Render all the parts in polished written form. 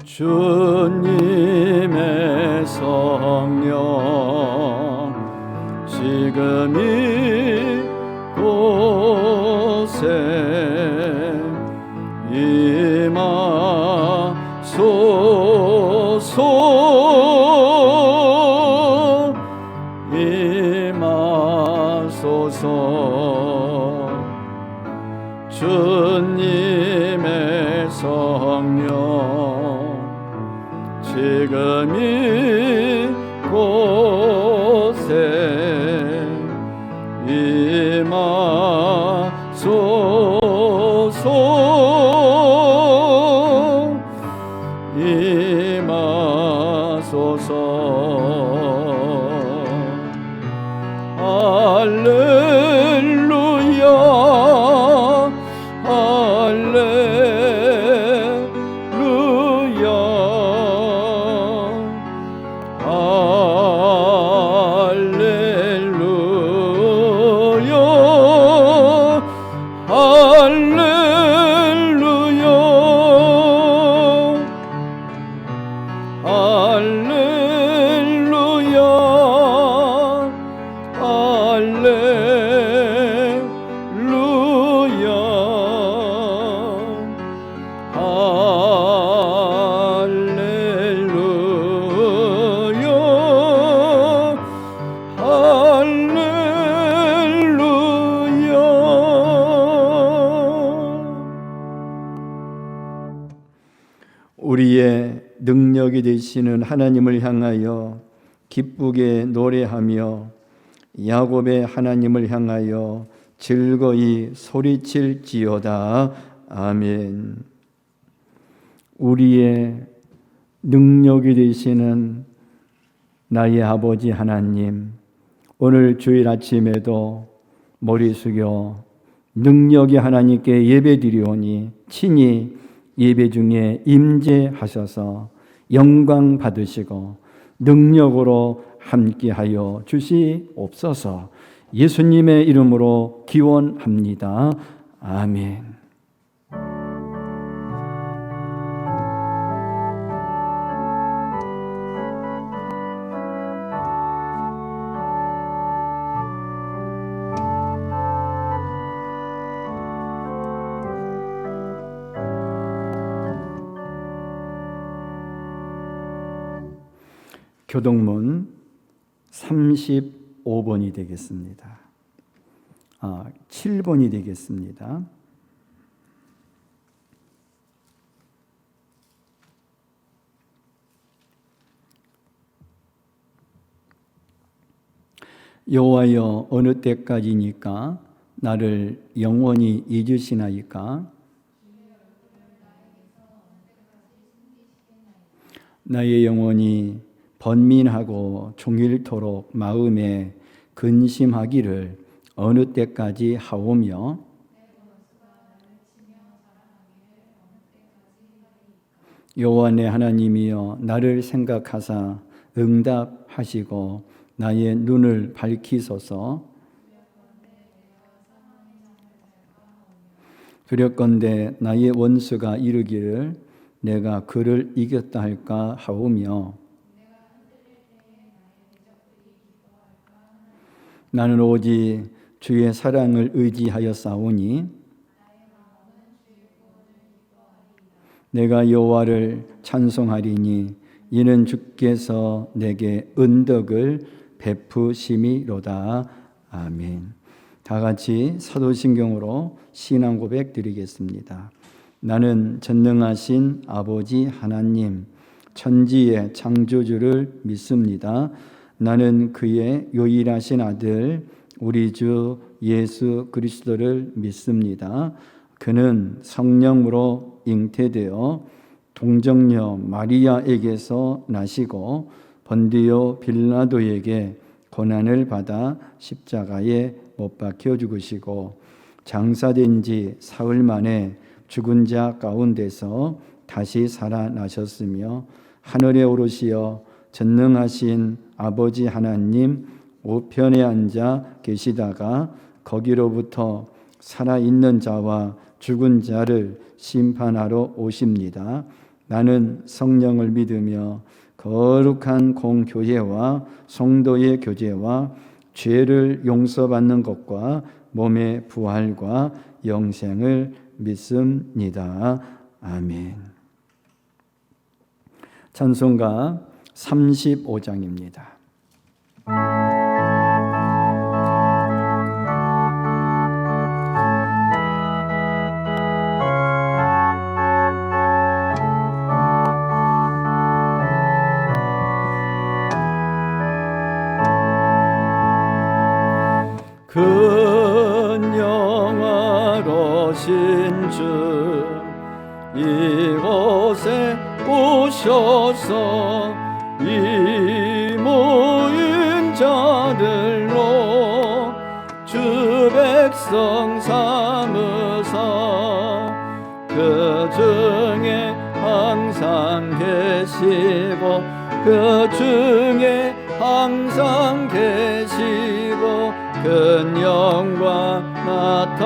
주님의 성령 지금 이곳에 임하소서 임하소서 주님의 성령 지금 이곳에 임하소서 임하소서 할렐루야 할렐루야 할렐루야 할렐루야 우리의 능력이 되시는 하나님을 향하여 기쁘게 노래하며 야곱의 하나님을 향하여 즐거이 소리칠지어다. 아멘. 우리의 능력이 되시는 나의 아버지 하나님, 오늘 주일 아침에도 머리 숙여 능력의 하나님께 예배드리오니 친히 예배 중에 임재하셔서 영광 받으시고 능력으로 함께하여 주시옵소서. 예수님의 이름으로 기원합니다. 아멘. 교동문 35번이 되겠습니다. 7번이 되겠습니다. 여호와여 어느 때까지니까 나를 영원히 잊으시나이까? 나의 영혼이 번민하고 종일토록 마음에 근심하기를 어느 때까지 하오며 여호와 내 하나님이여 나를 생각하사 응답하시고 나의 눈을 밝히소서. 두렵건대 나의 원수가 이르기를 내가 그를 이겼다 할까 하오며 나는 오직 주의 사랑을 의지하여 싸우니 내가 여호와를 찬송하리니 이는 주께서 내게 은덕을 베푸심이로다. 아멘. 다 같이 사도신경으로 신앙 고백 드리겠습니다. 나는 전능하신 아버지 하나님 천지의 창조주를 믿습니다. 나는 그의 유일하신 아들 우리 주 예수 그리스도를 믿습니다. 그는 성령으로 잉태되어 동정녀 마리아에게서 나시고 본디오 빌라도에게 고난을 받아 십자가에 못 박혀 죽으시고 장사된 지 사흘 만에 죽은 자 가운데서 다시 살아나셨으며 하늘에 오르시어 전능하신 아버지 하나님 우편에 앉아 계시다가 거기로부터 살아있는 자와 죽은 자를 심판하러 오십니다. 나는 성령을 믿으며 거룩한 공교제와 성도의 교제와 죄를 용서받는 것과 몸의 부활과 영생을 믿습니다. 아멘. 찬송가 35장입니다. 큰 영화로신 주 이곳에 오셔서 이 모인 자들로 주 백성 삼으사 그 중에 항상 계시고 그 중에 항상 계시고 큰 영광 나타내소서.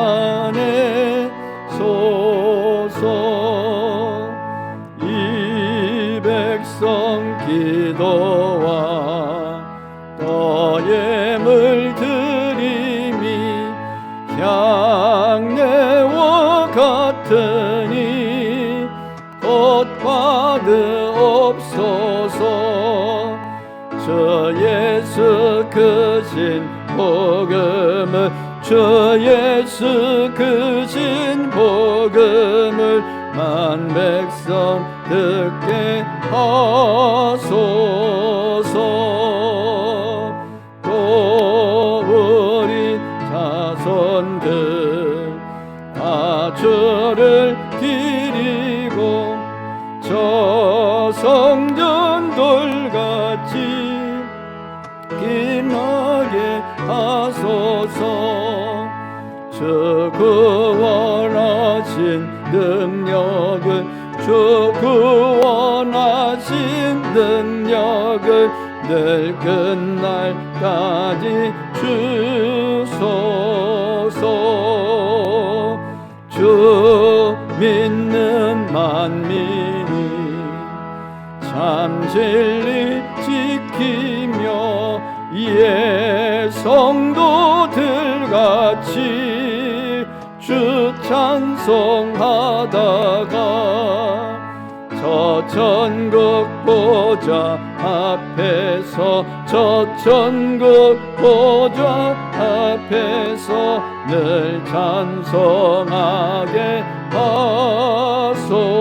이 백성 기도와 너의 물들임이 향내와 같으니 곧 받으옵소서. 주 예수 크신 복음을 주 예수 크신 복음을 만 백성 듣게 하소서. 또 우리 자손들 다 주를 기리고 저 성전 돌같이 빛나게 하소서. 주 구원하신 능력을 주 구원하신 능력을 늘 끝날까지 주소서. 주 믿는 만민이 참 진리 지키며 예 성도들같이 주 찬송하다가 저 천국 보좌 앞에서 저 천국 보좌 앞에서 늘 찬송하게 하소서.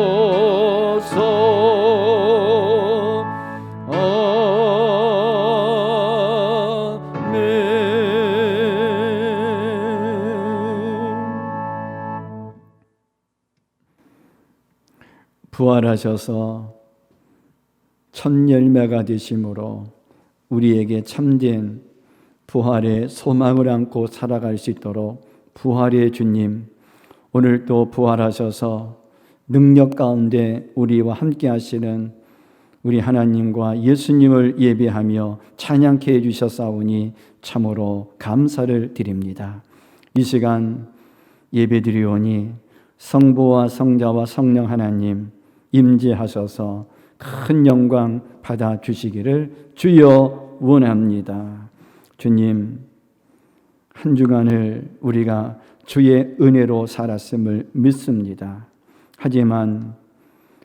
부활하셔서 첫 열매가 되심으로 우리에게 참된 부활의 소망을 안고 살아갈 수 있도록 부활의 주님, 오늘도 부활하셔서 능력 가운데 우리와 함께 하시는 우리 하나님과 예수님을 예배하며 찬양케 해주셨사오니 참으로 감사를 드립니다. 이 시간 예배드리오니 성부와 성자와 성령 하나님 임재하셔서 큰 영광 받아 주시기를 주여 원합니다. 주님, 한 주간을 우리가 주의 은혜로 살았음을 믿습니다. 하지만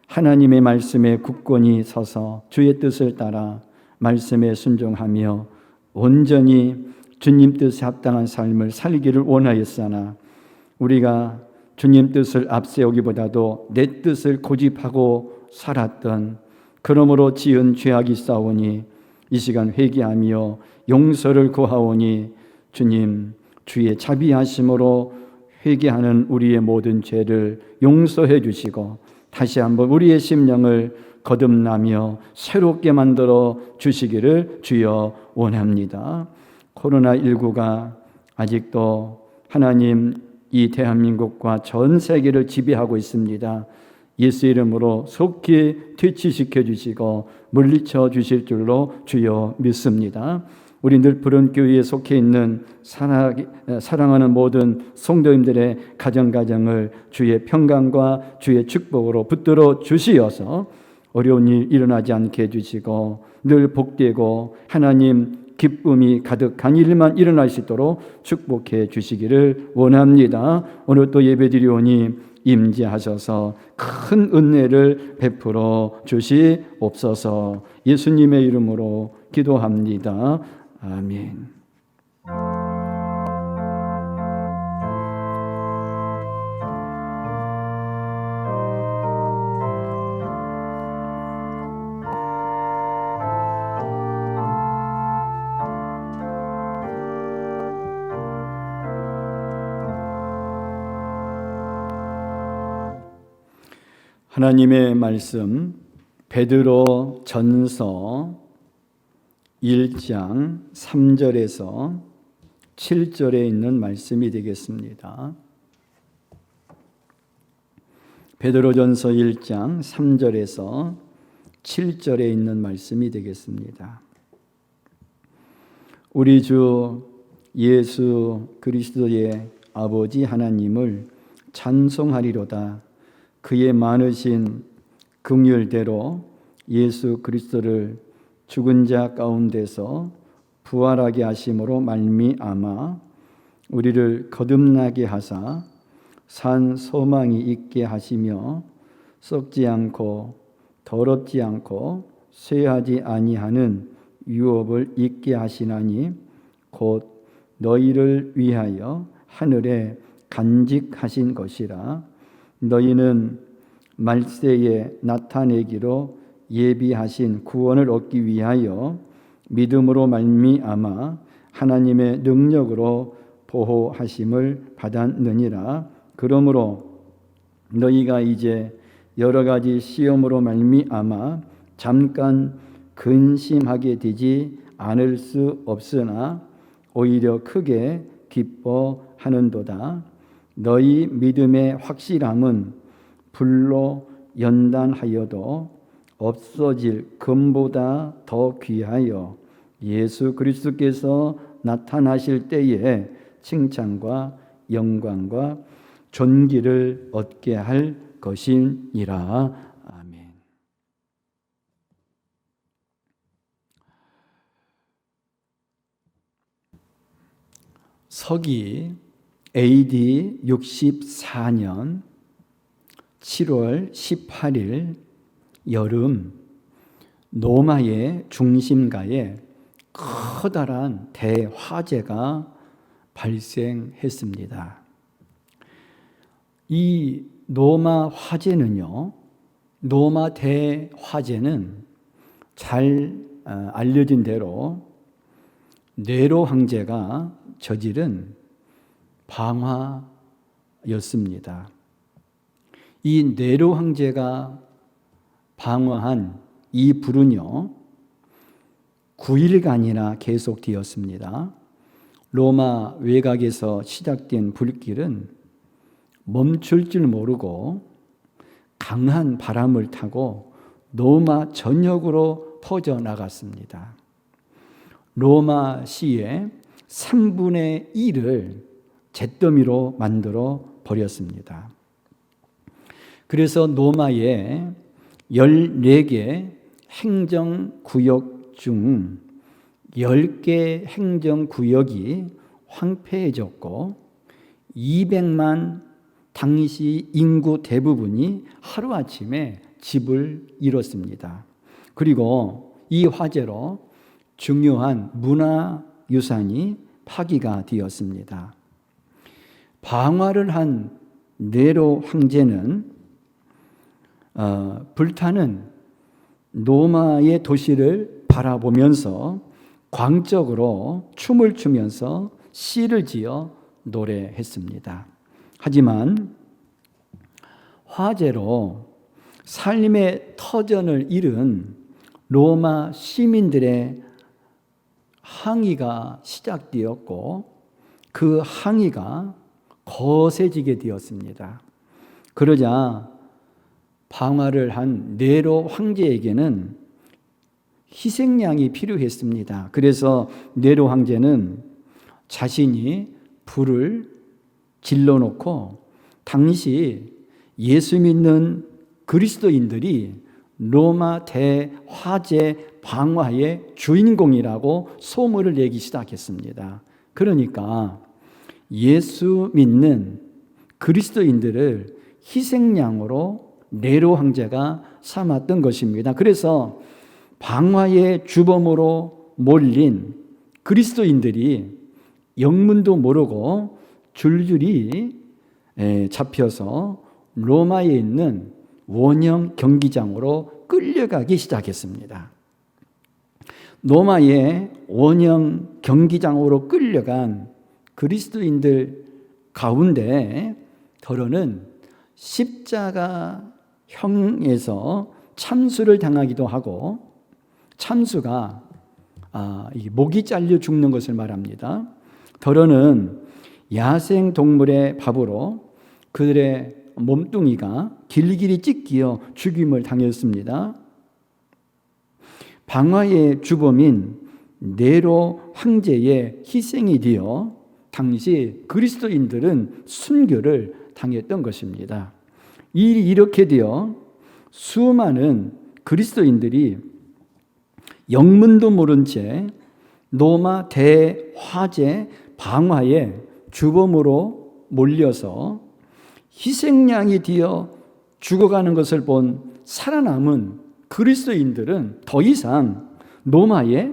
하나님의 말씀에 굳건히 서서 주의 뜻을 따라 말씀에 순종하며 온전히 주님 뜻에 합당한 삶을 살기를 원하였으나 우리가 주님 뜻을 앞세우기보다도 내 뜻을 고집하고 살았던 그러므로 지은 죄악이 있사오니 이 시간 회개하며 용서를 구하오니 주님 주의 자비하심으로 회개하는 우리의 모든 죄를 용서해 주시고 다시 한번 우리의 심령을 거듭나며 새롭게 만들어 주시기를 주여 원합니다. 코로나19가 아직도 하나님 이 대한민국과 전 세계를 지배하고 있습니다. 예수 이름으로 속히 퇴치시켜 주시고 물리쳐 주실 줄로 주여 믿습니다. 우리 늘푸른 교회에 속해 있는 사랑하는 모든 성도님들의 가정가정을 주의 평강과 주의 축복으로 붙들어 주시어서 어려운 일 일어나지 않게 해주시고 늘 복되고 하나님 기쁨이 가득한 일만 일어날 수 있도록 축복해 주시기를 원합니다. 오늘 또 예배드리오니 임재하셔서 큰 은혜를 베풀어 주시옵소서. 예수님의 이름으로 기도합니다. 아멘. 하나님의 말씀 베드로 전서 1장 3절에서 7절에 있는 말씀이 되겠습니다. 베드로전서 1장 3절에서 7절에 있는 말씀이 되겠습니다. 우리 주 예수 그리스도의 아버지 하나님을 찬송하리로다. 그의 많으신 긍휼대로 예수 그리스도를 죽은 자 가운데서 부활하게 하심으로 말미암아 우리를 거듭나게 하사 산 소망이 있게 하시며 썩지 않고 더럽지 않고 쇠하지 아니하는 유업을 있게 하시나니 곧 너희를 위하여 하늘에 간직하신 것이라. 너희는 말세에 나타내기로 예비하신 구원을 얻기 위하여 믿음으로 말미암아 하나님의 능력으로 보호하심을 받았느니라. 그러므로 너희가 이제 여러 가지 시험으로 말미암아 잠깐 근심하게 되지 않을 수 없으나 오히려 크게 기뻐하는도다. 너희 믿음의 확실함은 불로 연단하여도 없어질 금보다 더 귀하여 예수 그리스도께서 나타나실 때에 칭찬과 영광과 존귀를 얻게 할 것이니라. 아멘. 서기 AD 64년 7월 18일 여름 로마의 중심가에 커다란 대화재가 발생했습니다. 이 로마 화재는요, 로마 대화재는 잘 알려진 대로 네로 황제가 저지른 방화였습니다. 이 네로 황제가 방화한 이 불은요 9일간이나 계속되었습니다. 로마 외곽에서 시작된 불길은 멈출 줄 모르고 강한 바람을 타고 로마 전역으로 퍼져나갔습니다. 로마 시의 3분의 1을 잿더미로 만들어 버렸습니다. 그래서 로마의 14개 행정구역 중 10개 행정구역이 황폐해졌고 200만 당시 인구 대부분이 하루아침에 집을 잃었습니다. 그리고 이 화재로 중요한 문화유산이 파기가 되었습니다. 방화를 한 네로 황제는 불타는 로마의 도시를 바라보면서 광적으로 춤을 추면서 시를 지어 노래했습니다. 하지만 화재로 삶의 터전을 잃은 로마 시민들의 항의가 시작되었고 그 항의가 거세지게 되었습니다. 그러자 방화를 한 네로 황제에게는 희생양이 필요했습니다. 그래서 네로 황제는 자신이 불을 질러놓고 당시 예수 믿는 그리스도인들이 로마 대화재 방화의 주인공이라고 소문을 내기 시작했습니다. 그러니까 예수 믿는 그리스도인들을 희생양으로 네로 황제가 삼았던 것입니다. 그래서 방화의 주범으로 몰린 그리스도인들이 영문도 모르고 줄줄이 잡혀서 로마에 있는 원형 경기장으로 끌려가기 시작했습니다. 로마의 원형 경기장으로 끌려간 그리스도인들 가운데 더러는 십자가형에서 참수를 당하기도 하고, 참수가 목이 잘려 죽는 것을 말합니다. 더러는 야생 동물의 밥으로 그들의 몸뚱이가 길길이 찢기어 죽임을 당했습니다. 방화의 주범인 네로 황제의 희생이 되어 당시 그리스도인들은 순교를 당했던 것입니다. 일이 이렇게 되어 수많은 그리스도인들이 영문도 모른 채 로마 대화재 방화의 주범으로 몰려서 희생양이 되어 죽어가는 것을 본 살아남은 그리스도인들은 더 이상 로마에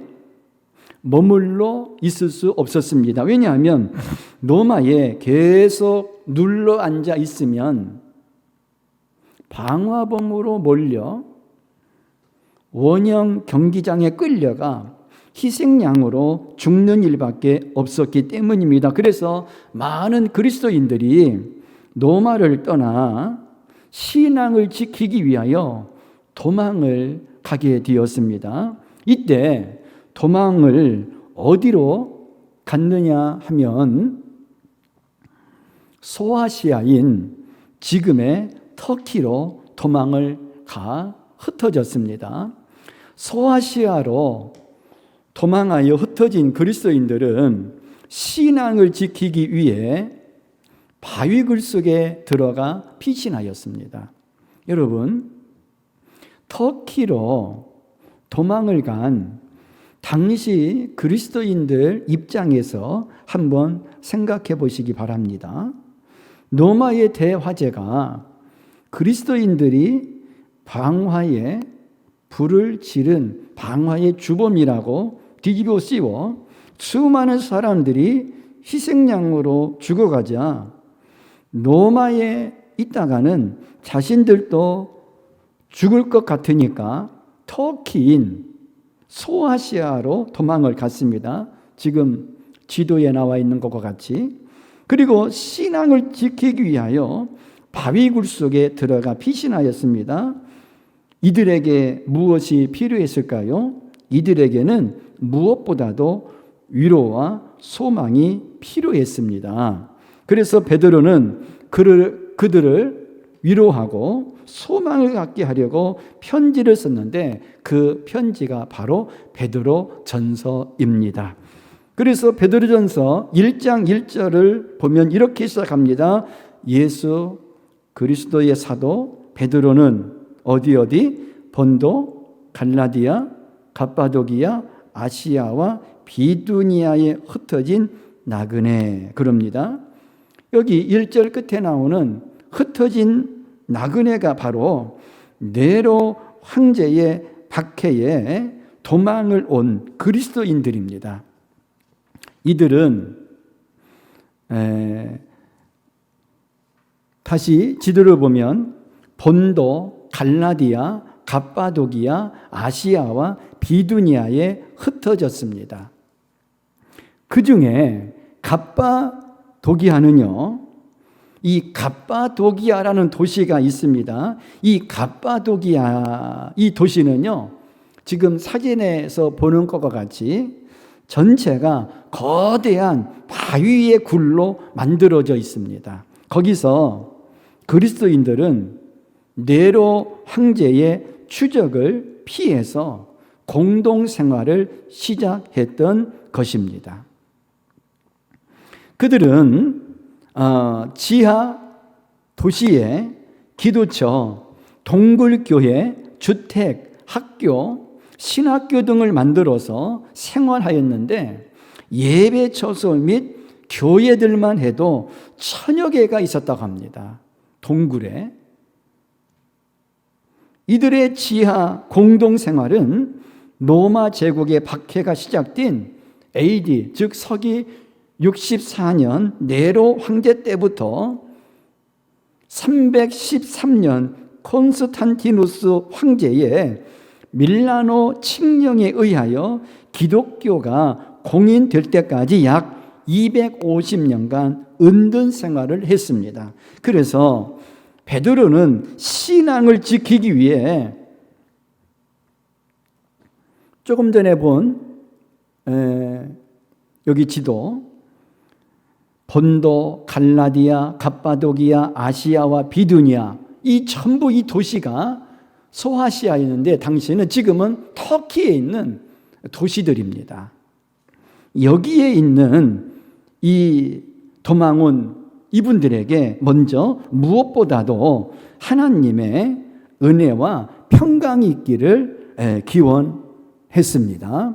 머물러 있을 수 없었습니다. 왜냐하면 로마에 계속 눌러 앉아 있으면 방화범으로 몰려 원형 경기장에 끌려가 희생양으로 죽는 일밖에 없었기 때문입니다. 그래서 많은 그리스도인들이 로마를 떠나 신앙을 지키기 위하여 도망을 가게 되었습니다. 이때 도망을 어디로 갔느냐 하면 소아시아인 지금의 터키로 도망을 가 흩어졌습니다. 소아시아로 도망하여 흩어진 그리스도인들은 신앙을 지키기 위해 바위굴 속에 들어가 피신하였습니다. 여러분, 터키로 도망을 간 당시 그리스도인들 입장에서 한번 생각해 보시기 바랍니다. 로마의 대화재가 그리스도인들이 방화에 불을 지른 방화의 주범이라고 뒤집어 씌워 수많은 사람들이 희생양으로 죽어가자 로마에 있다가는 자신들도 죽을 것 같으니까 터키인 소아시아로 도망을 갔습니다. 지금 지도에 나와 있는 것과 같이. 그리고 신앙을 지키기 위하여 바위굴 속에 들어가 피신하였습니다. 이들에게 무엇이 필요했을까요? 이들에게는 무엇보다도 위로와 소망이 필요했습니다. 그래서 베드로는 그들을 위로하고 소망을 갖게 하려고 편지를 썼는데 그 편지가 바로 베드로 전서입니다. 그래서 베드로 전서 1장 1절을 보면 이렇게 시작합니다. 예수 그리스도의 사도 베드로는 어디 본도, 갈라디아, 갑바도기아, 아시아와 비두니아에 흩어진 나그네, 그럽니다. 여기 1절 끝에 나오는 흩어진 나그네가 바로 네로 황제의 박해에 도망을 온 그리스도인들입니다. 이들은 다시 지도를 보면 본도, 갈라디아, 갑바도기아, 아시아와 비두니아에 흩어졌습니다. 그 중에 갑바도기아는요, 이 갑바도기아라는 도시가 있습니다. 이 갑바도기아, 이 도시는요, 지금 사진에서 보는 것과 같이 전체가 거대한 바위의 굴로 만들어져 있습니다. 거기서 그리스도인들은 네로 황제의 추적을 피해서 공동생활을 시작했던 것입니다. 그들은 지하 도시에 기도처, 동굴교회, 주택, 학교, 신학교 등을 만들어서 생활하였는데 예배처소 및 교회들만 해도 1000여 개가 있었다고 합니다. 동굴에. 이들의 지하 공동생활은 로마 제국의 박해가 시작된 AD, 즉 서기 64년 네로 황제 때부터 313년 콘스탄티누스 황제의 밀라노 칙령에 의하여 기독교가 공인될 때까지 약 250년간 은둔 생활을 했습니다. 그래서 베드로는 신앙을 지키기 위해 조금 전에 본 여기 지도 본도, 갈라디아, 갑바도기아, 아시아와 비두니아 이 전부 이 도시가 소아시아였는데 당시에는 지금은 터키에 있는 도시들입니다. 여기에 있는 이 도망 이분들에게 먼저 무엇보다도 하나님의 은혜와 평강이 있기를 기원했습니다.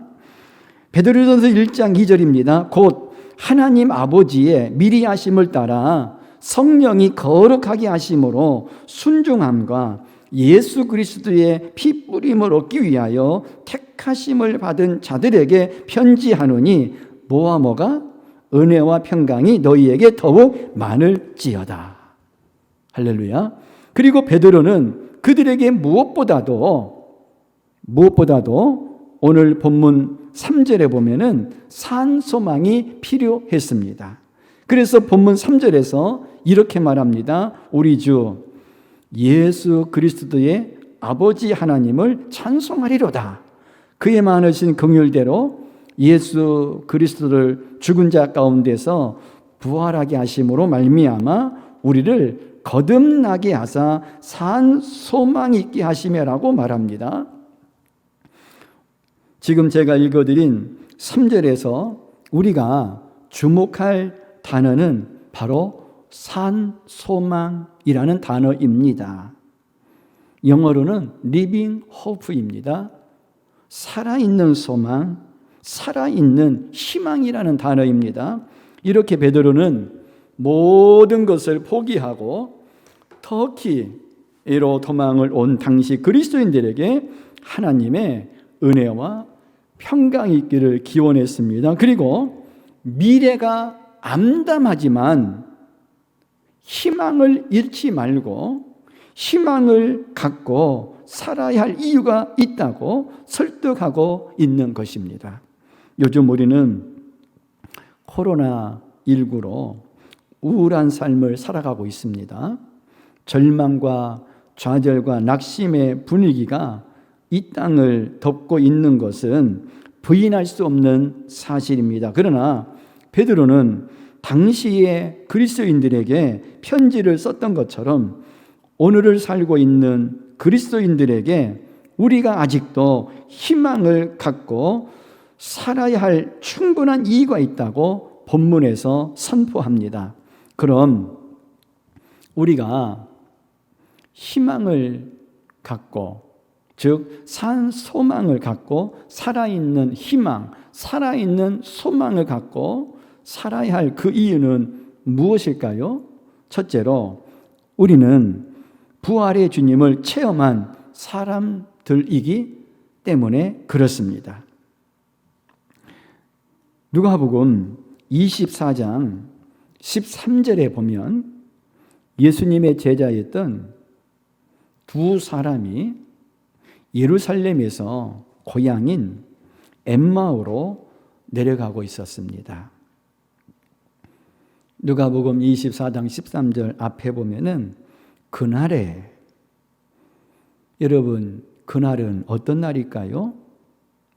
베드로전서 1장 2절입니다. 곧 하나님 아버지의 미리 하심을 따라 성령이 거룩하게 하심으로 순종함과 예수 그리스도의 피 뿌림을 얻기 위하여 택하심을 받은 자들에게 편지하노니 뭐가 은혜와 평강이 너희에게 더욱 많을지어다. 할렐루야. 그리고 베드로는 그들에게 무엇보다도 오늘 본문 3절에 보면은 산 소망이 필요했습니다. 그래서 본문 3절에서 이렇게 말합니다. 우리 주 예수 그리스도의 아버지 하나님을 찬송하리로다. 그의 많으신 긍휼대로 예수 그리스도를 죽은 자 가운데서 부활하게 하심으로 말미암아 우리를 거듭나게 하사 산 소망 있게 하시며라고 말합니다. 지금 제가 읽어드린 3절에서 우리가 주목할 단어는 바로 산 소망이라는 단어입니다. 영어로는 living hope입니다. 살아있는 소망, 살아있는 희망이라는 단어입니다. 이렇게 베드로는 모든 것을 포기하고 터키로 도망을 온 당시 그리스도인들에게 하나님의 은혜와 평강이 있기를 기원했습니다. 그리고 미래가 암담하지만 희망을 잃지 말고 희망을 갖고 살아야 할 이유가 있다고 설득하고 있는 것입니다. 요즘 우리는 코로나19로 우울한 삶을 살아가고 있습니다. 절망과 좌절과 낙심의 분위기가 이 땅을 덮고 있는 것은 부인할 수 없는 사실입니다. 그러나 베드로는 당시의 그리스도인들에게 편지를 썼던 것처럼 오늘을 살고 있는 그리스도인들에게 우리가 아직도 희망을 갖고 살아야 할 충분한 이유가 있다고 본문에서 선포합니다. 그럼 우리가 희망을 갖고, 즉 산 소망을 갖고 살아있는 희망, 살아있는 소망을 갖고 살아야 할 그 이유는 무엇일까요? 첫째로 우리는 부활의 주님을 체험한 사람들이기 때문에 그렇습니다. 누가복음 24장 13절에 보면 예수님의 제자였던 두 사람이 예루살렘에서 고향인 엠마오로 내려가고 있었습니다. 누가복음 24장 13절 앞에 보면은 그날에, 여러분 그날은 어떤 날일까요?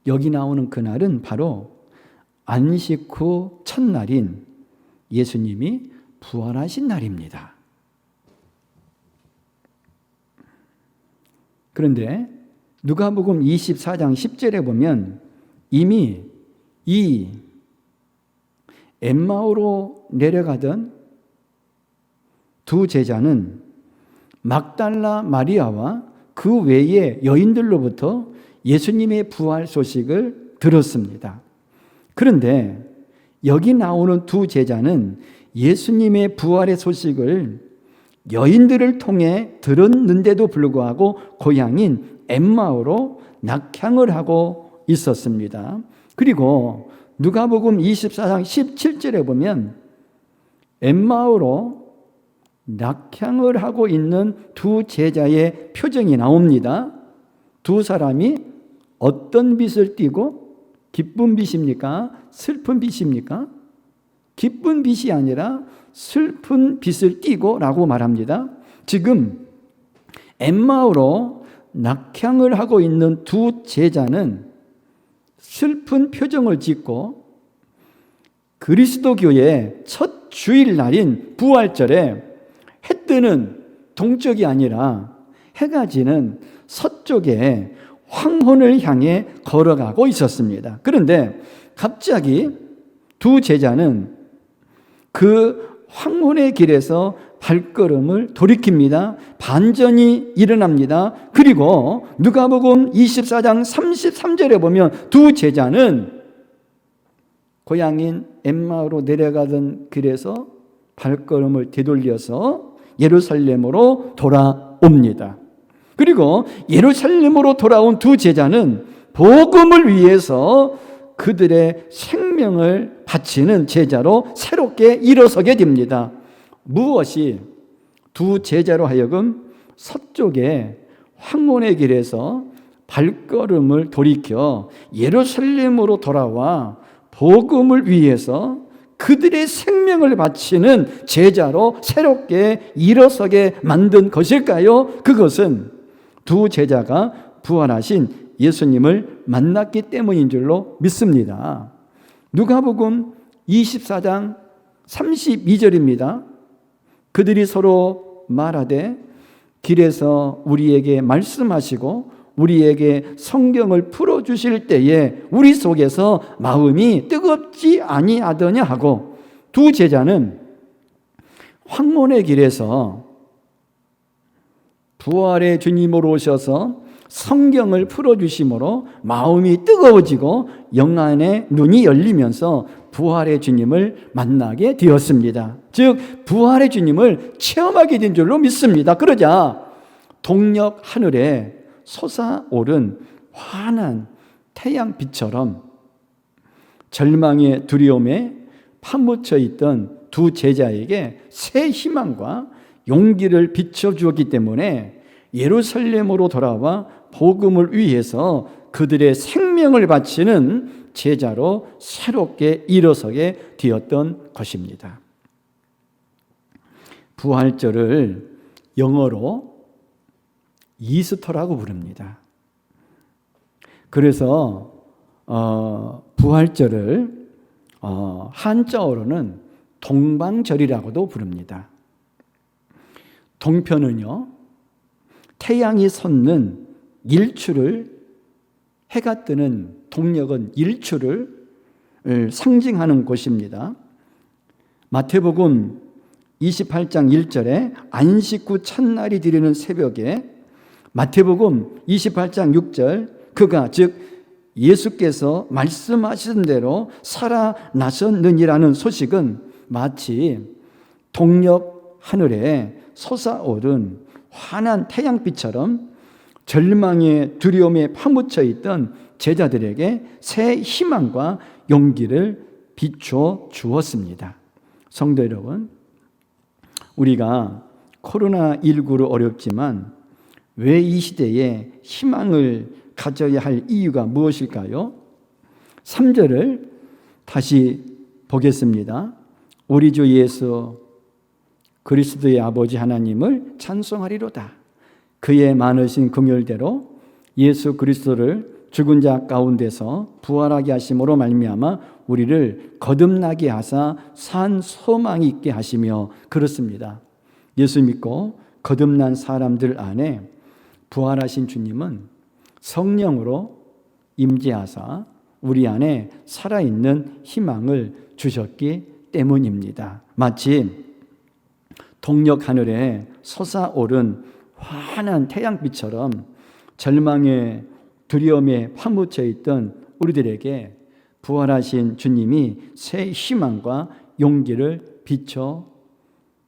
여기 나오는 그날은 바로 안식 후 첫날인 예수님이 부활하신 날입니다. 그런데 누가복음 24장 10절에 보면 이미 이 엠마오로 내려가던 두 제자는 막달라 마리아와 그 외의 여인들로부터 예수님의 부활 소식을 들었습니다. 그런데 여기 나오는 두 제자는 예수님의 부활의 소식을 여인들을 통해 들었는데도 불구하고 고향인 엠마오로 낙향을 하고 있었습니다. 그리고 누가복음 24장 17절에 보면 엠마오로 낙향을 하고 있는 두 제자의 표정이 나옵니다. 두 사람이 어떤 빛을 띠고, 기쁜 빛입니까? 슬픈 빛입니까? 기쁜 빛이 아니라 슬픈 빛을 띠고 라고 말합니다. 지금 엠마오로 낙향을 하고 있는 두 제자는 슬픈 표정을 짓고 그리스도교의 첫 주일날인 부활절에 해 뜨는 동쪽이 아니라 해가 지는 서쪽에 황혼을 향해 걸어가고 있었습니다. 그런데 갑자기 두 제자는 그 황혼의 길에서 발걸음을 돌이킵니다. 반전이 일어납니다. 그리고 누가복음 24장 33절에 보면 두 제자는 고향인 엠마오로 내려가던 길에서 발걸음을 되돌려서 예루살렘으로 돌아옵니다. 그리고 예루살렘으로 돌아온 두 제자는 복음을 위해서 그들의 생명을 바치는 제자로 새롭게 일어서게 됩니다. 무엇이 두 제자로 하여금 서쪽의 황혼의 길에서 발걸음을 돌이켜 예루살렘으로 돌아와 복음을 위해서 그들의 생명을 바치는 제자로 새롭게 일어서게 만든 것일까요? 그것은 두 제자가 부활하신 예수님을 만났기 때문인 줄로 믿습니다. 누가복음 24장 32절입니다. 그들이 서로 말하되 길에서 우리에게 말씀하시고 우리에게 성경을 풀어주실 때에 우리 속에서 마음이 뜨겁지 아니하더냐 하고, 두 제자는 황혼의 길에서 부활의 주님으로 오셔서 성경을 풀어주심으로 마음이 뜨거워지고 영안의 눈이 열리면서 부활의 주님을 만나게 되었습니다. 즉 부활의 주님을 체험하게 된 줄로 믿습니다. 그러자 동력 하늘에 솟아오른 환한 태양빛처럼 절망의 두려움에 파묻혀 있던 두 제자에게 새 희망과 용기를 비춰주었기 때문에 예루살렘으로 돌아와 복음을 위해서 그들의 생명을 바치는 제자로 새롭게 일어서게 되었던 것입니다. 부활절을 영어로 이스터라고 부릅니다. 그래서 부활절을 한자어로는 동방절이라고도 부릅니다. 동편은요, 태양이 솟는 일출을, 해가 뜨는 동력은 일출을 상징하는 곳입니다. 마태복음 28장 1절에 안식 후 첫날이 되리는 새벽에, 마태복음 28장 6절 그가 즉 예수께서 말씀하신 대로 살아나셨느니라는 소식은 마치 동력 하늘에 솟아오른 환한 태양빛처럼 절망의 두려움에 파묻혀 있던 제자들에게 새 희망과 용기를 비춰 주었습니다. 성도 여러분, 우리가 코로나19로 어렵지만 왜 이 시대에 희망을 가져야 할 이유가 무엇일까요? 3절을 다시 보겠습니다. 우리 주 예수 그리스도의 아버지 하나님을 찬송하리로다. 그의 많으신 긍휼대로 예수 그리스도를 죽은 자 가운데서 부활하게 하심으로 말미암아 우리를 거듭나게 하사 산 소망이 있게 하시며, 그렇습니다. 예수 믿고 거듭난 사람들 안에 부활하신 주님은 성령으로 임재하사 우리 안에 살아있는 희망을 주셨기 때문입니다. 마치 동력 하늘에 솟아오른 환한 태양빛처럼 절망의 두려움에 파묻혀 있던 우리들에게 부활하신 주님이 새 희망과 용기를 비춰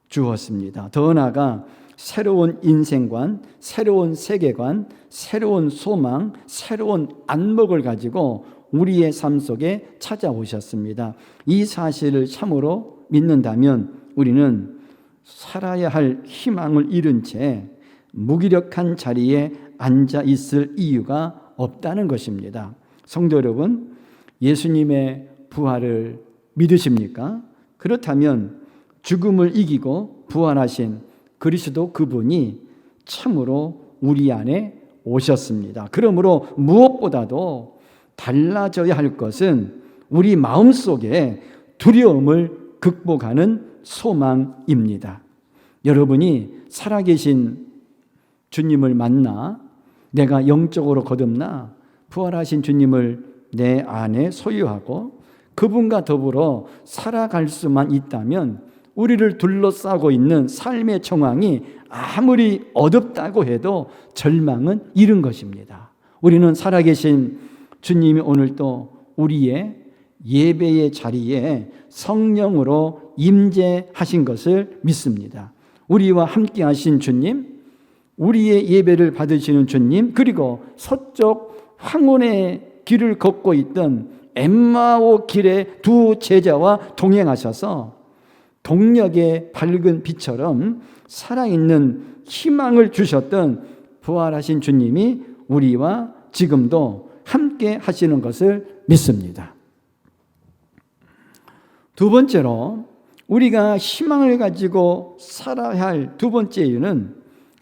주었습니다. 더 나아가 새로운 인생관, 새로운 세계관, 새로운 소망, 새로운 안목을 가지고 우리의 삶 속에 찾아오셨습니다. 이 사실을 참으로 믿는다면 우리는 살아야 할 희망을 잃은 채 무기력한 자리에 앉아 있을 이유가 없다는 것입니다. 성도 여러분, 예수님의 부활을 믿으십니까? 그렇다면 죽음을 이기고 부활하신 그리스도 그분이 참으로 우리 안에 오셨습니다. 그러므로 무엇보다도 달라져야 할 것은 우리 마음속에 두려움을 극복하는 소망입니다. 여러분이 살아계신 주님을 만나 내가 영적으로 거듭나 부활하신 주님을 내 안에 소유하고 그분과 더불어 살아갈 수만 있다면 우리를 둘러싸고 있는 삶의 정황이 아무리 어둡다고 해도 절망은 잃은 것입니다. 우리는 살아계신 주님이 오늘 또 우리의 예배의 자리에 성령으로 임재하신 것을 믿습니다. 우리와 함께 하신 주님, 우리의 예배를 받으시는 주님, 그리고 서쪽 황혼의 길을 걷고 있던 엠마오 길의 두 제자와 동행하셔서 동력의 밝은 빛처럼 살아있는 희망을 주셨던 부활하신 주님이 우리와 지금도 함께 하시는 것을 믿습니다. 두 번째로 우리가 희망을 가지고 살아야 할 두 번째 이유는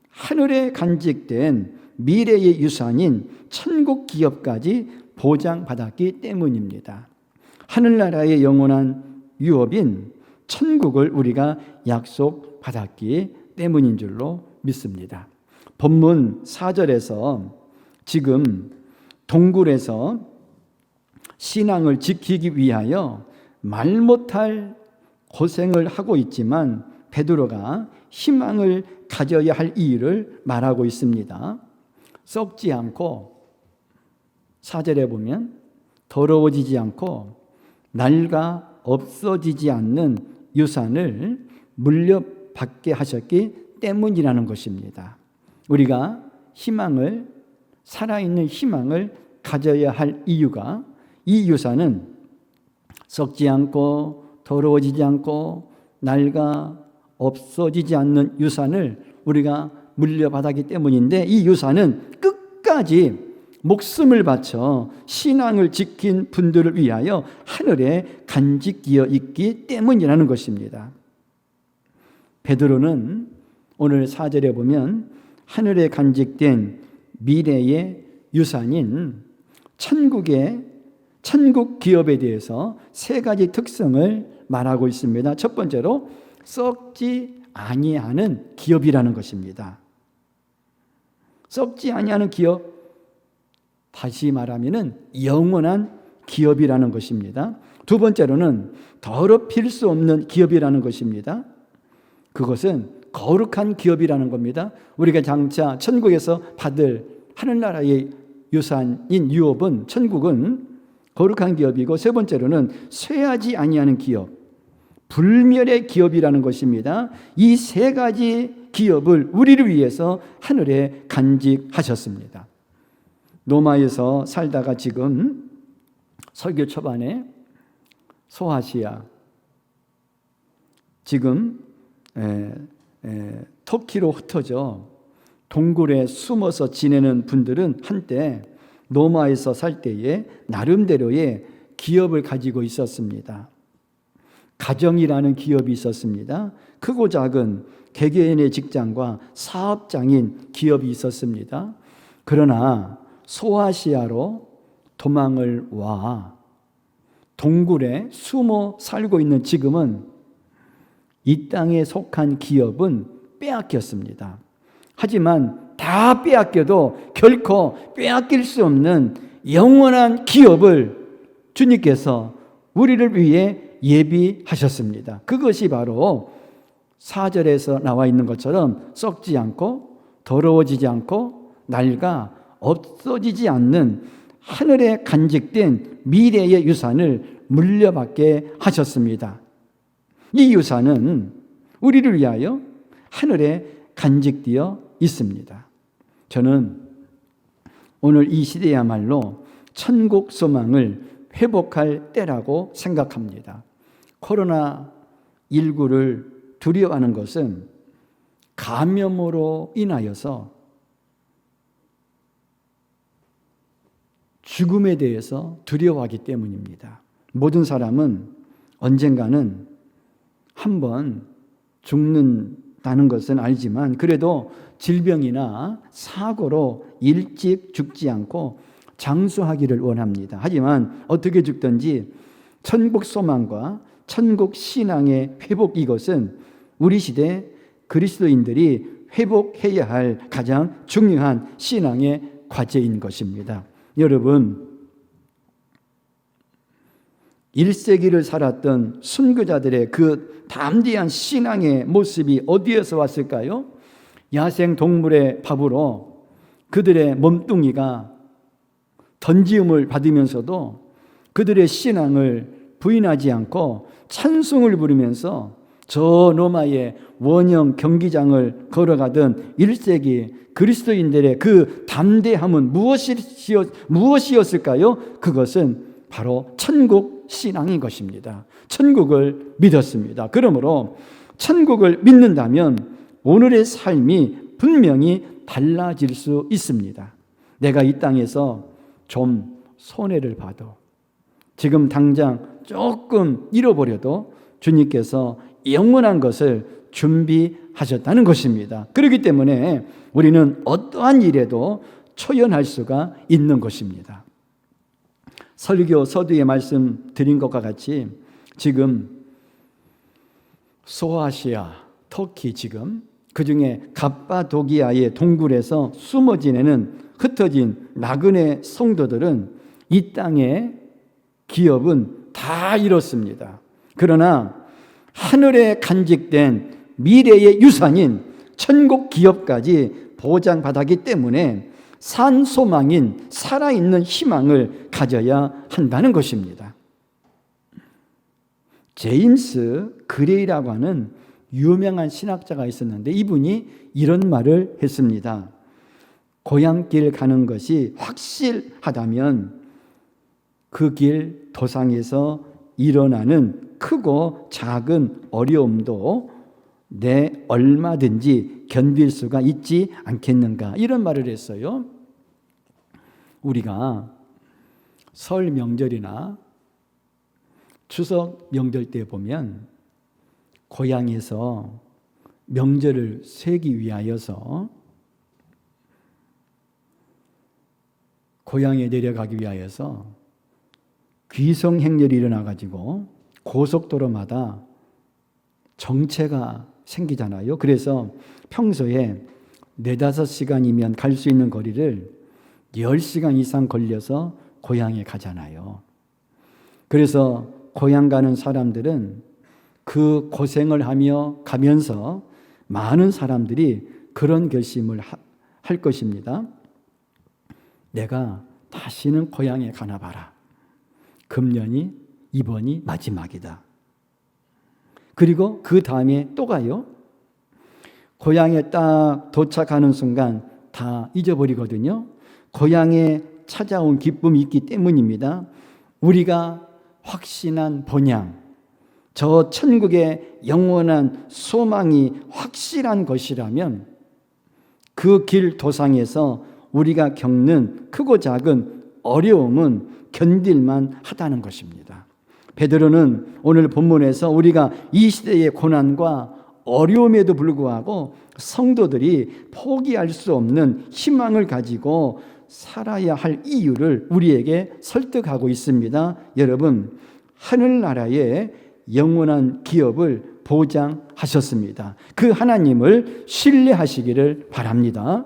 하늘에 간직된 미래의 유산인 천국 기업까지 보장받았기 때문입니다. 하늘나라의 영원한 유업인 천국을 우리가 약속받았기 때문인 줄로 믿습니다. 본문 4절에서 지금 동굴에서 신앙을 지키기 위하여 말 못할 고생을 하고 있지만 베드로가 희망을 가져야 할 이유를 말하고 있습니다. 썩지 않고 4절에 보면 더러워지지 않고 낡아 없어지지 않는 유산을 물려받게 하셨기 때문이라는 것입니다. 우리가 희망을, 살아있는 희망을 가져야 할 이유가 이 유산은 썩지 않고 더러워지지 않고 낡아 없어지지 않는 유산을 우리가 물려받았기 때문인데 이 유산은 끝까지 목숨을 바쳐 신앙을 지킨 분들을 위하여 하늘에 간직되어 있기 때문이라는 것입니다. 베드로는 오늘 4절에 보면 하늘에 간직된 미래의 유산인 천국 기업에 대해서 세 가지 특성을 말하고 있습니다. 첫 번째로 썩지 아니하는 기업이라는 것입니다. 썩지 아니하는 기업, 다시 말하면 영원한 기업이라는 것입니다. 두 번째로는 더럽힐 수 없는 기업이라는 것입니다. 그것은 거룩한 기업이라는 겁니다. 우리가 장차 천국에서 받을 하늘나라의 유산인 유업은, 천국은 거룩한 기업이고, 세 번째로는 쇠하지 아니하는 기업, 불멸의 기업이라는 것입니다. 이 세 가지 기업을 우리를 위해서 하늘에 간직하셨습니다. 로마에서 살다가 지금 설교 초반에 소아시아, 지금 터키로 흩어져 동굴에 숨어서 지내는 분들은 한때 로마에서 살 때에 나름대로의 기업을 가지고 있었습니다. 가정이라는 기업이 있었습니다. 크고 작은 개개인의 직장과 사업장인 기업이 있었습니다. 그러나 소아시아로 도망을 와 동굴에 숨어 살고 있는 지금은 이 땅에 속한 기업은 빼앗겼습니다. 하지만 다 빼앗겨도 결코 빼앗길 수 없는 영원한 기업을 주님께서 우리를 위해 예비하셨습니다. 그것이 바로 4절에서 나와 있는 것처럼 썩지 않고 더러워지지 않고 낡아 없어지지 않는 하늘에 간직된 미래의 유산을 물려받게 하셨습니다. 이 유산은 우리를 위하여 하늘에 간직되어 있습니다. 저는 오늘 이 시대야말로 천국 소망을 회복할 때라고 생각합니다. 코로나19를 두려워하는 것은 감염으로 인하여서 죽음에 대해서 두려워하기 때문입니다. 모든 사람은 언젠가는 한번 죽는다는 것은 알지만 그래도 질병이나 사고로 일찍 죽지 않고 장수하기를 원합니다. 하지만 어떻게 죽든지 천국 소망과 천국 신앙의 회복, 이것은 우리 시대 그리스도인들이 회복해야 할 가장 중요한 신앙의 과제인 것입니다. 여러분, 1세기를 살았던 순교자들의 그 담대한 신앙의 모습이 어디에서 왔을까요? 야생 동물의 밥으로 그들의 몸뚱이가 던지움을 받으면서도 그들의 신앙을 부인하지 않고 찬송을 부르면서 저 로마의 원형 경기장을 걸어가던 1세기 그리스도인들의 그 담대함은 무엇이었을까요? 그것은 바로 천국 신앙인 것입니다. 천국을 믿었습니다. 그러므로 천국을 믿는다면 오늘의 삶이 분명히 달라질 수 있습니다. 내가 이 땅에서 좀 손해를 봐도, 지금 당장 조금 잃어버려도 주님께서 영원한 것을 준비하셨다는 것입니다. 그렇기 때문에 우리는 어떠한 일에도 초연할 수가 있는 것입니다. 설교 서두에 말씀드린 것과 같이 지금 소아시아, 터키, 지금 그중에 갑바도기아의 동굴에서 숨어 지내는 흩어진 나그네 성도들은 이 땅의 기업은 다 잃었습니다. 그러나 하늘에 간직된 미래의 유산인 천국 기업까지 보장받았기 때문에 산 소망인 살아있는 희망을 가져야 한다는 것입니다. 제임스 그레이라고 하는 유명한 신학자가 있었는데 이분이 이런 말을 했습니다. 고향길 가는 것이 확실하다면 그 길 도상에서 일어나는 크고 작은 어려움도 내 얼마든지 견딜 수가 있지 않겠는가, 이런 말을 했어요. 우리가 설 명절이나 추석 명절 때 보면 고향에서 명절을 세기 위하여서 고향에 내려가기 위하여서 귀성 행렬이 일어나가지고 고속도로마다 정체가 생기잖아요. 그래서 평소에 4-5시간이면 갈 수 있는 거리를 10시간 이상 걸려서 고향에 가잖아요. 그래서 고향 가는 사람들은 그 고생을 하며 가면서 많은 사람들이 그런 결심을 할 것입니다. 내가 다시는 고향에 가나 봐라. 금년이 이번이 마지막이다. 그리고 그 다음에 또 가요. 고향에 딱 도착하는 순간 다 잊어버리거든요. 고향에 찾아온 기쁨이 있기 때문입니다. 우리가 확신한 본향, 저 천국의 영원한 소망이 확실한 것이라면 그 길 도상에서 우리가 겪는 크고 작은 어려움은 견딜만 하다는 것입니다. 베드로는 오늘 본문에서 우리가 이 시대의 고난과 어려움에도 불구하고 성도들이 포기할 수 없는 희망을 가지고 살아야 할 이유를 우리에게 설득하고 있습니다. 여러분, 하늘나라의 영원한 기업을 보장하셨습니다. 그 하나님을 신뢰하시기를 바랍니다.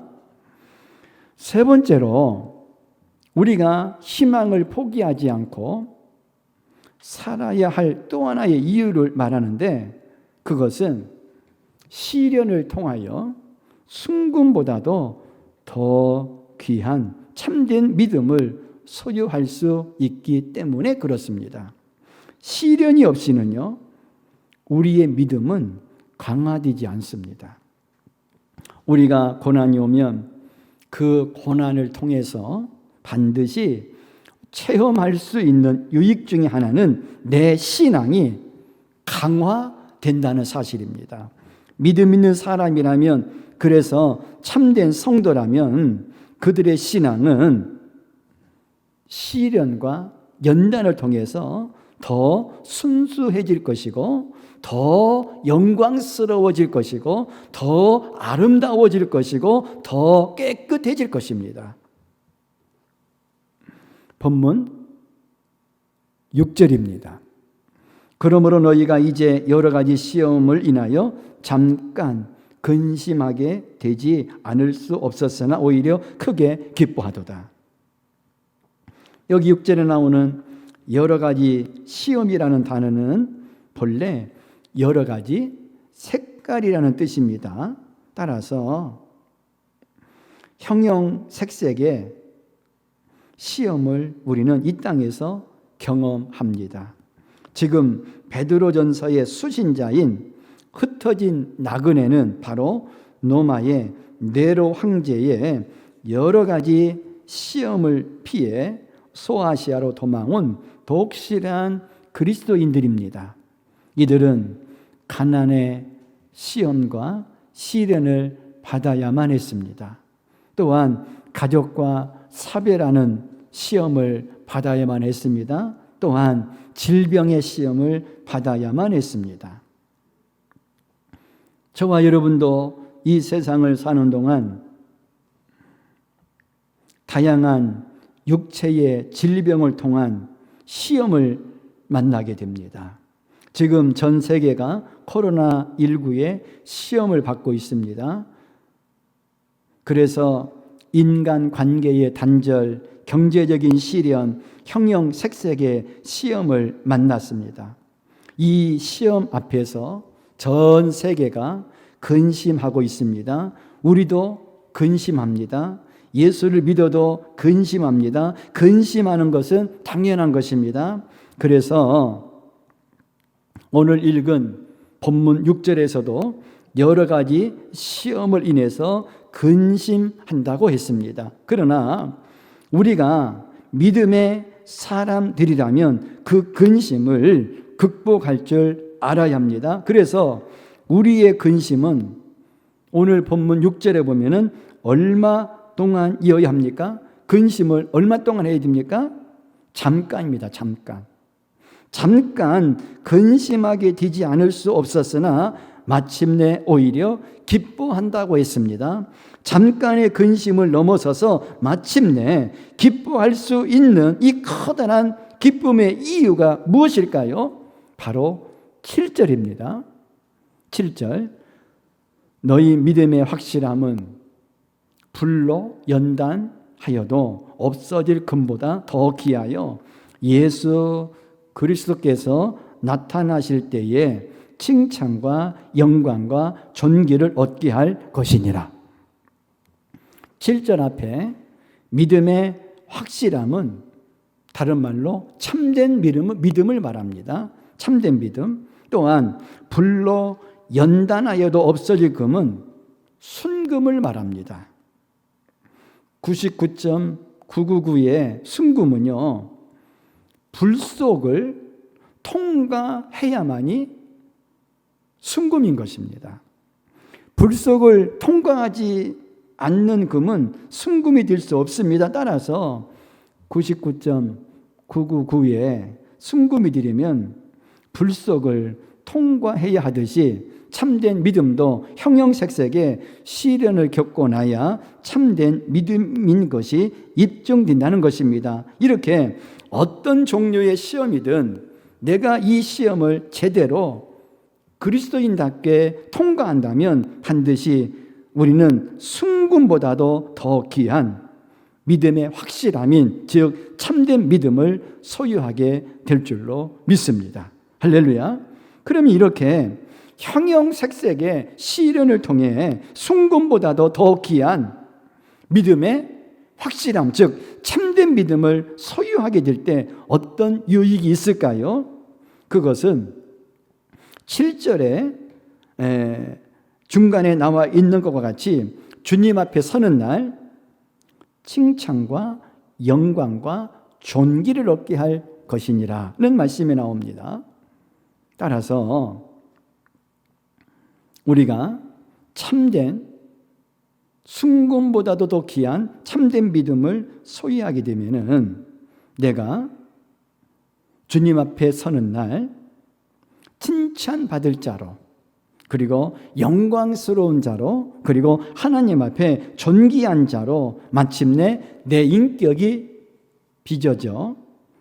세 번째로 우리가 희망을 포기하지 않고 살아야 할 또 하나의 이유를 말하는데, 그것은 시련을 통하여 순금보다도 더 귀한 참된 믿음을 소유할 수 있기 때문에 그렇습니다. 시련이 없이는요, 우리의 믿음은 강화되지 않습니다. 우리가 고난이 오면 그 고난을 통해서 반드시 체험할 수 있는 유익 중에 하나는 내 신앙이 강화된다는 사실입니다. 믿음 있는 사람이라면, 그래서 참된 성도라면 그들의 신앙은 시련과 연단을 통해서 더 순수해질 것이고, 더 영광스러워질 것이고, 더 아름다워질 것이고, 더 깨끗해질 것입니다. 본문 6절입니다. 그러므로 너희가 이제 여러 가지 시험을 인하여 잠깐 근심하게 되지 않을 수 없었으나 오히려 크게 기뻐하도다. 여기 6절에 나오는 여러 가지 시험이라는 단어는 본래 여러 가지 색깔이라는 뜻입니다. 따라서 형형색색의 시험을 우리는 이 땅에서 경험합니다. 지금 베드로전서의 수신자인 흩어진 나그네는 바로 로마의 네로 황제의 여러 가지 시험을 피해 소아시아로 도망온 독실한 그리스도인들입니다. 이들은 가난의 시험과 시련을 받아야만 했습니다. 또한 가족과 사별하는 시험을 받아야만 했습니다. 또한 질병의 시험을 받아야만 했습니다. 저와 여러분도 이 세상을 사는 동안 다양한 육체의 질병을 통한 시험을 만나게 됩니다. 지금 전 세계가 코로나19의 시험을 받고 있습니다. 그래서 인간 관계의 단절, 경제적인 시련, 형형색색의 시험을 만났습니다. 이 시험 앞에서 전 세계가 근심하고 있습니다. 우리도 근심합니다. 예수를 믿어도 근심합니다. 근심하는 것은 당연한 것입니다. 그래서 오늘 읽은 본문 6절에서도 여러 가지 시험을 인해서 근심한다고 했습니다. 그러나 우리가 믿음의 사람들이라면 그 근심을 극복할 줄 알아야 합니다. 그래서 우리의 근심은 오늘 본문 6절에 보면은 얼마 동안이어야 합니까? 근심을 얼마 동안 해야 됩니까? 잠깐입니다. 잠깐 근심하게 되지 않을 수 없었으나 마침내 오히려 기뻐한다고 했습니다. 잠깐의 근심을 넘어서서 마침내 기뻐할 수 있는 이 커다란 기쁨의 이유가 무엇일까요? 바로 7절입니다. 7절. 너희 믿음의 확실함은 불로 연단하여도 없어질 금보다 더 귀하여 예수 그리스도께서 나타나실 때에 칭찬과 영광과 존귀를 얻게 할 것이니라. 7절 앞에 믿음의 확실함은 다른 말로 참된 믿음을 말합니다. 참된 믿음. 또한 불로 연단하여도 없어질 금은 순금을 말합니다. 99.999의 순금은요, 불 속을 통과해야만이 순금인 것입니다. 불 속을 통과하지 않는 금은 순금이 될 수 없습니다. 따라서 99.999의 순금이 되려면 불 속을 통과해야 하듯이 참된 믿음도 형형색색의 시련을 겪고 나야 참된 믿음인 것이 입증된다는 것입니다. 이렇게 어떤 종류의 시험이든 내가 이 시험을 제대로 그리스도인답게 통과한다면 반드시 우리는 순금보다도 더 귀한 믿음의 확실함인 즉 참된 믿음을 소유하게 될 줄로 믿습니다. 할렐루야. 그러면 이렇게 형형색색의 시련을 통해 순금보다도 더 귀한 믿음의 확실함, 즉 참된 믿음을 소유하게 될 때 어떤 유익이 있을까요? 그것은 7절에 중간에 나와 있는 것과 같이 주님 앞에 서는 날 칭찬과 영광과 존귀를 얻게 할 것이니라는 말씀이 나옵니다. 따라서 우리가 참된 순금보다도 더 귀한 참된 믿음을 소유하게 되면은 내가 주님 앞에 서는 날 칭찬받을 자로, 그리고 영광스러운 자로, 그리고 하나님 앞에 존귀한 자로 마침내 내 인격이 빚어져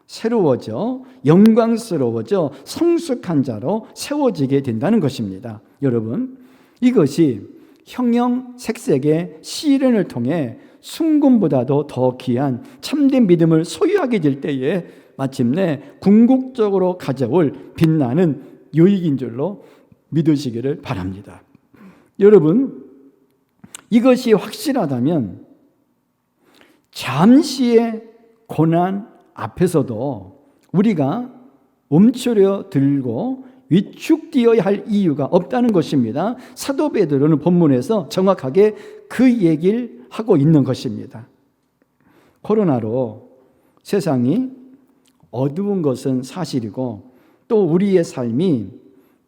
새로워져 영광스러워져 성숙한 자로 세워지게 된다는 것입니다. 여러분, 이것이 형형색색의 시련을 통해 순금보다도 더 귀한 참된 믿음을 소유하게 될 때에 마침내 궁극적으로 가져올 빛나는 유익인 줄로 믿으시기를 바랍니다. 여러분, 이것이 확실하다면 잠시의 고난 앞에서도 우리가 움츠려 들고 위축되어야 할 이유가 없다는 것입니다. 사도 베드로는 본문에서 정확하게 그 얘기를 하고 있는 것입니다. 코로나로 세상이 어두운 것은 사실이고 또 우리의 삶이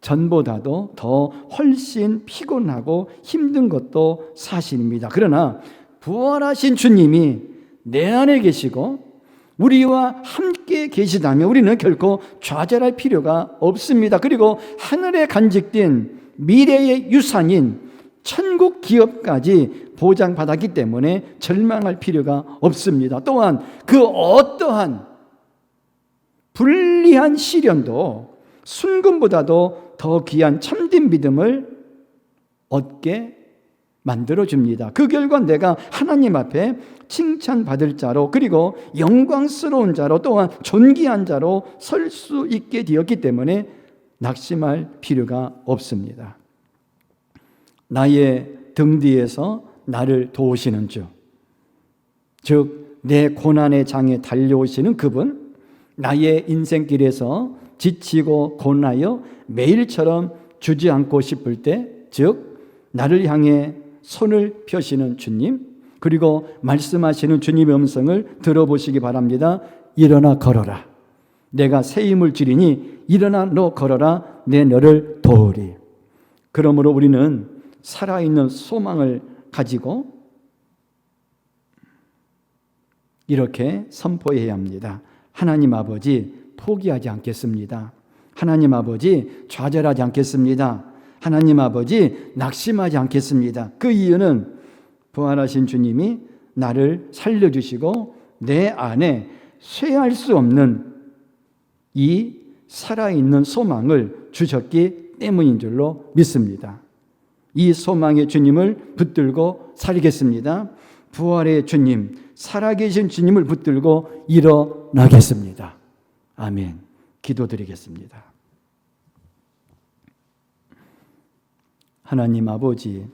전보다도 더 훨씬 피곤하고 힘든 것도 사실입니다. 그러나 부활하신 주님이 내 안에 계시고 우리와 함께 계시다면 우리는 결코 좌절할 필요가 없습니다. 그리고 하늘에 간직된 미래의 유산인 천국 기업까지 보장받았기 때문에 절망할 필요가 없습니다. 또한 그 어떠한 불리한 시련도 순금보다도 더 귀한 참된 믿음을 얻게 만들어줍니다. 그 결과 내가 하나님 앞에 칭찬받을 자로, 그리고 영광스러운 자로, 또한 존귀한 자로 설 수 있게 되었기 때문에 낙심할 필요가 없습니다. 나의 등 뒤에서 나를 도우시는 주, 즉 내 고난의 장에 달려오시는 그분, 나의 인생길에서 지치고 고나여 매일처럼 주저앉고 싶을 때, 즉 나를 향해 손을 펴시는 주님, 그리고 말씀하시는 주님의 음성을 들어보시기 바랍니다. 일어나 걸어라. 내가 새 힘을 주리니 일어나 너 걸어라. 내 너를 도우리. 그러므로 우리는 살아있는 소망을 가지고 이렇게 선포해야 합니다. 하나님 아버지, 포기하지 않겠습니다. 하나님 아버지, 좌절하지 않겠습니다. 하나님 아버지, 낙심하지 않겠습니다. 그 이유는 부활하신 주님이 나를 살려주시고 내 안에 쇠할 수 없는 이 살아있는 소망을 주셨기 때문인 줄로 믿습니다. 이 소망의 주님을 붙들고 살겠습니다. 부활의 주님, 살아계신 주님을 붙들고 일어나겠습니다. 아멘. 기도드리겠습니다. 하나님 아버지,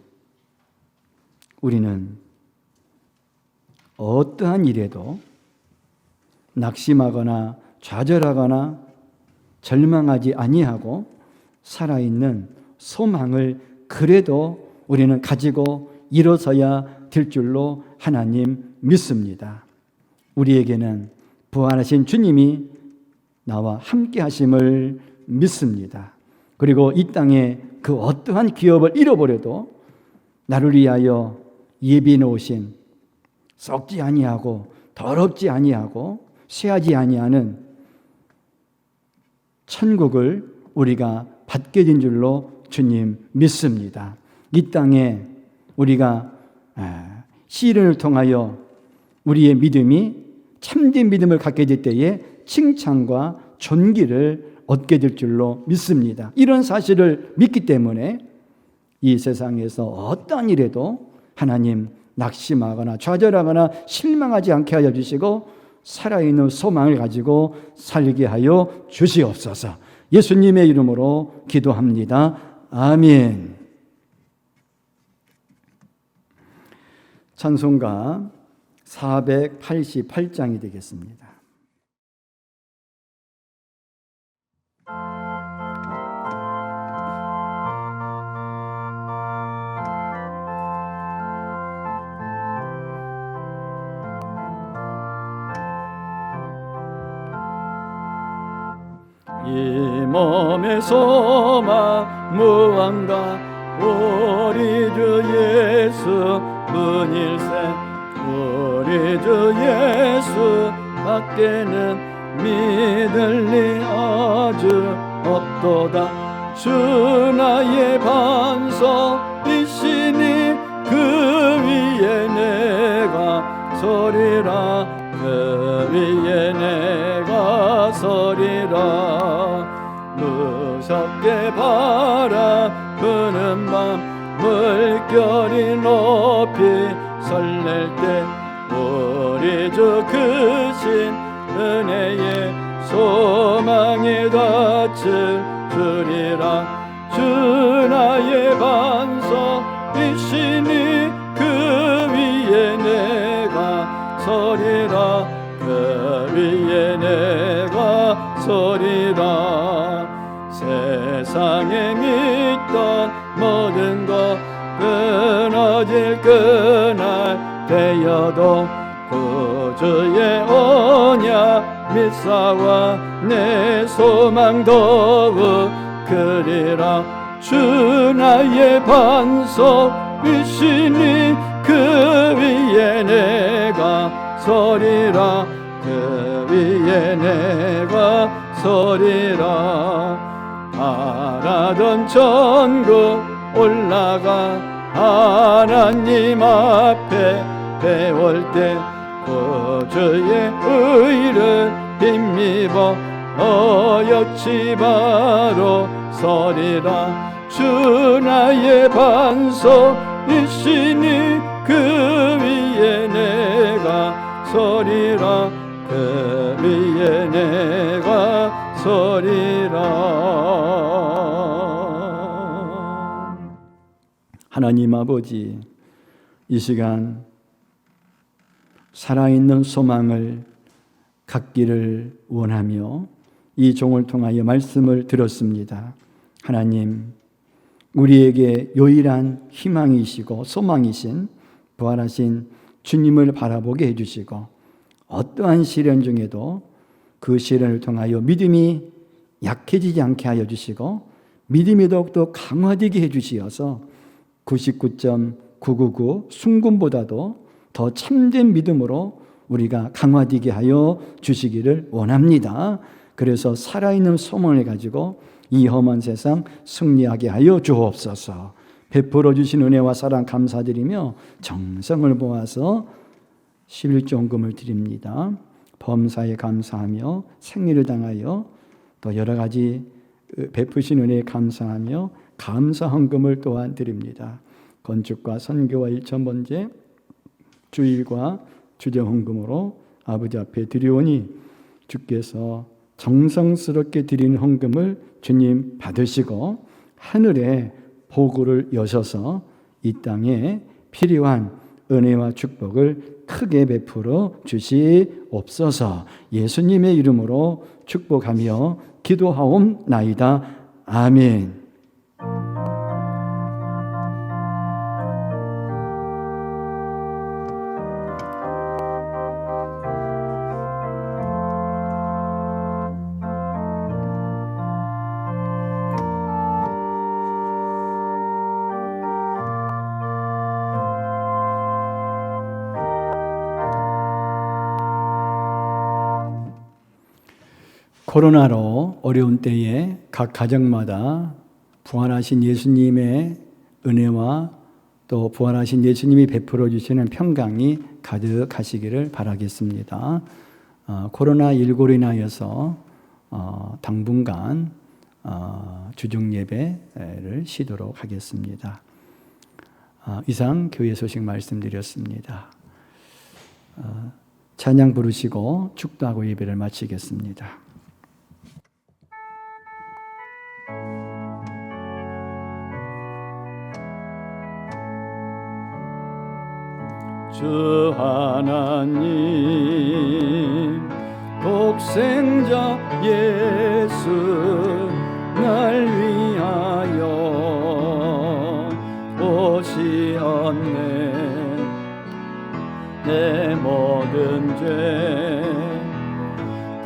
우리는 어떠한 일에도 낙심하거나 좌절하거나 절망하지 아니하고 살아있는 소망을 그래도 우리는 가지고 일어서야 될 줄로 하나님 믿습니다. 우리에게는 부활하신 주님이 나와 함께 하심을 믿습니다. 그리고 이 땅에 그 어떠한 기업을 잃어버려도 나를 위하여 예비해 놓으신 썩지 아니하고 더럽지 아니하고 쇠하지 아니하는 천국을 우리가 받게 된 줄로 주님 믿습니다. 이 땅에 우리가 시련을 통하여 우리의 믿음이 참된 믿음을 갖게 될 때에 칭찬과 존귀를 얻게 될 줄로 믿습니다. 이런 사실을 믿기 때문에 이 세상에서 어떠한 일에도 하나님 낙심하거나 좌절하거나 실망하지 않게 하여 주시고 살아있는 소망을 가지고 살게 하여 주시옵소서. 예수님의 이름으로 기도합니다. 아멘. 찬송가 488장이 되겠습니다. 이 몸의 소망 무한가 우리 주 예수 분일세 우리 주 예수 밖에는 믿을 리 아주 없도다. 주 나의 반석이시니 그 위에 내가 서리라. 그 위에 내가 서리라. 무섭게 바라보는 밤 물결이 높이 설렐 때 우리 주 크신 은혜의 소망이 닿을 주리라. 주 나의 반석이시니 그 위에 내가 서리라. 그 위에 내가 서리라. 세상에 믿던 모든 것 끊어질 그날 되어도 구주의 언약 믿사와 내 소망 더욱 크리라. 주 나의 반석이시니 그 위에 내가 서리라. 그 위에 내가 서리라. 바라던 천국 올라가 하나님 앞에 배울 때 구주의 의를 힘입어 어여치 바로 서리라. 주 나의 반석이시니 그 위에 내가 서리라. 그 위에 내가 서리라. 하나님 아버지, 이 시간 살아있는 소망을 갖기를 원하며 이 종을 통하여 말씀을 들었습니다. 하나님, 우리에게 유일한 희망이시고 소망이신 부활하신 주님을 바라보게 해주시고 어떠한 시련 중에도 그 시련을 통하여 믿음이 약해지지 않게 하여 주시고 믿음이 더욱더 강화되게 해주시어서 99.999 순금보다도 더 참된 믿음으로 우리가 강화되게 하여 주시기를 원합니다. 그래서 살아있는 소망을 가지고 이 험한 세상 승리하게 하여 주옵소서. 베풀어 주신 은혜와 사랑 감사드리며 정성을 모아서 11조헌금을 드립니다. 범사에 감사하며 생리를 당하여 또 여러 가지 베푸신 은혜에 감사하며 감사헌금을 또한 드립니다. 건축과 선교와 일천번제 주일과 주정헌금으로 아버지 앞에 드리오니 주께서 정성스럽게 드리는 헌금을 주님 받으시고 하늘에 보고를 여셔서 이 땅에 필요한 은혜와 축복을 크게 베풀어 주시옵소서. 예수님의 이름으로 축복하며 기도하옵나이다. 아멘. 코로나로 어려운 때에 각 가정마다 부활하신 예수님의 은혜와 또 부활하신 예수님이 베풀어 주시는 평강이 가득하시기를 바라겠습니다. 코로나19로 인하여서 당분간 주중 예배를 쉬도록 하겠습니다. 이상 교회 소식 말씀드렸습니다. 찬양 부르시고 축도하고 예배를 마치겠습니다. 주 하나님 독생자 예수 날 위하여 오시었네. 내 모든 죄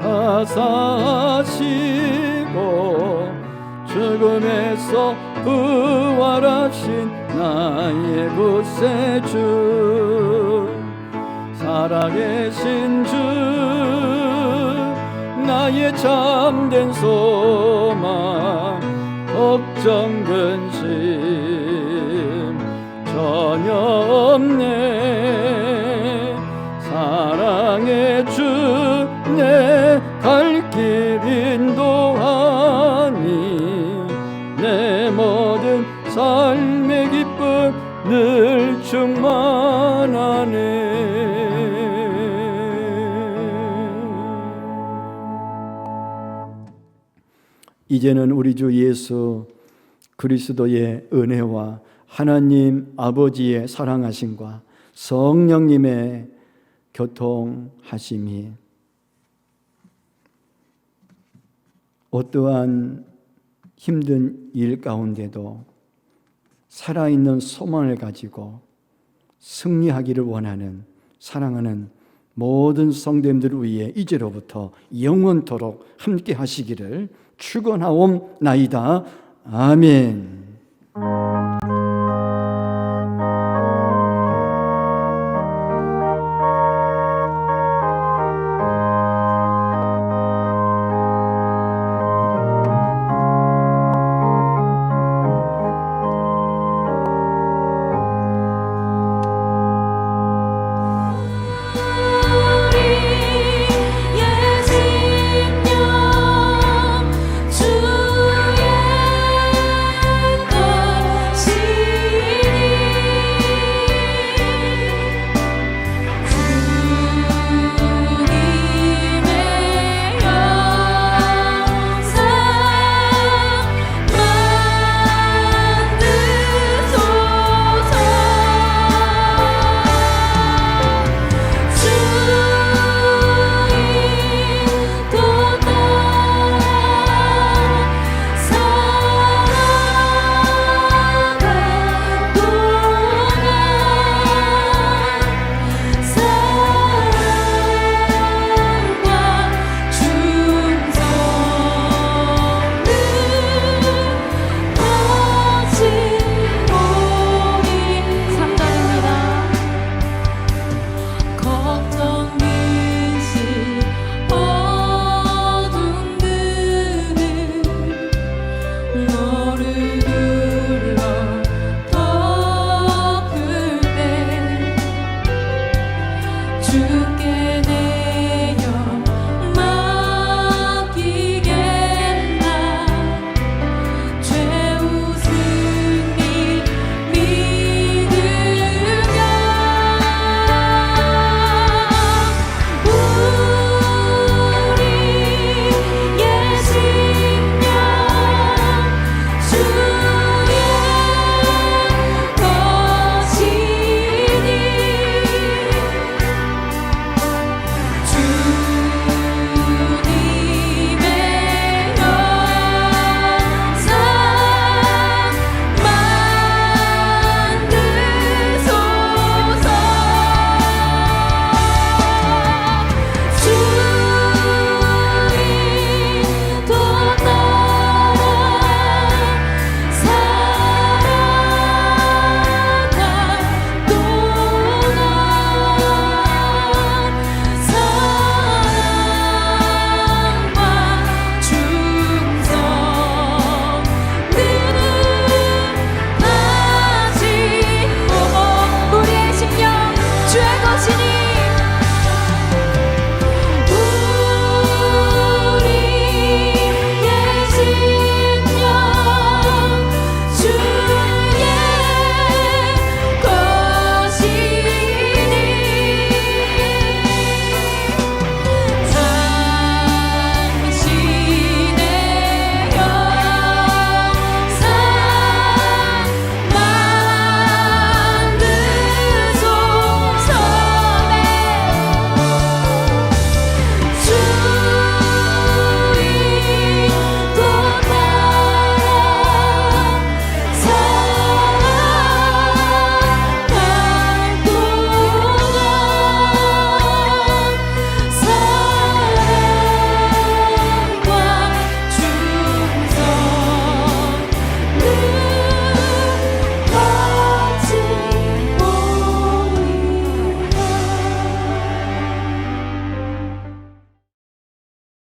다 사하시고 죽음에서 부활하신 나의 구세주, 살아계신 주 나의 참된 소망, 걱정 근심 전혀 없네. 사랑의 주 내 갈 길 인도하니 내 모든 삶의 기쁨 늘 충만하네. 이제는 우리 주 예수 그리스도의 은혜와 하나님 아버지의 사랑하심과 성령님의 교통하심이 어떠한 힘든 일 가운데도 살아있는 소망을 가지고 승리하기를 원하는 사랑하는 모든 성도님들을 위해 이제로부터 영원토록 함께 하시기를 축원하옵나이다. 아멘.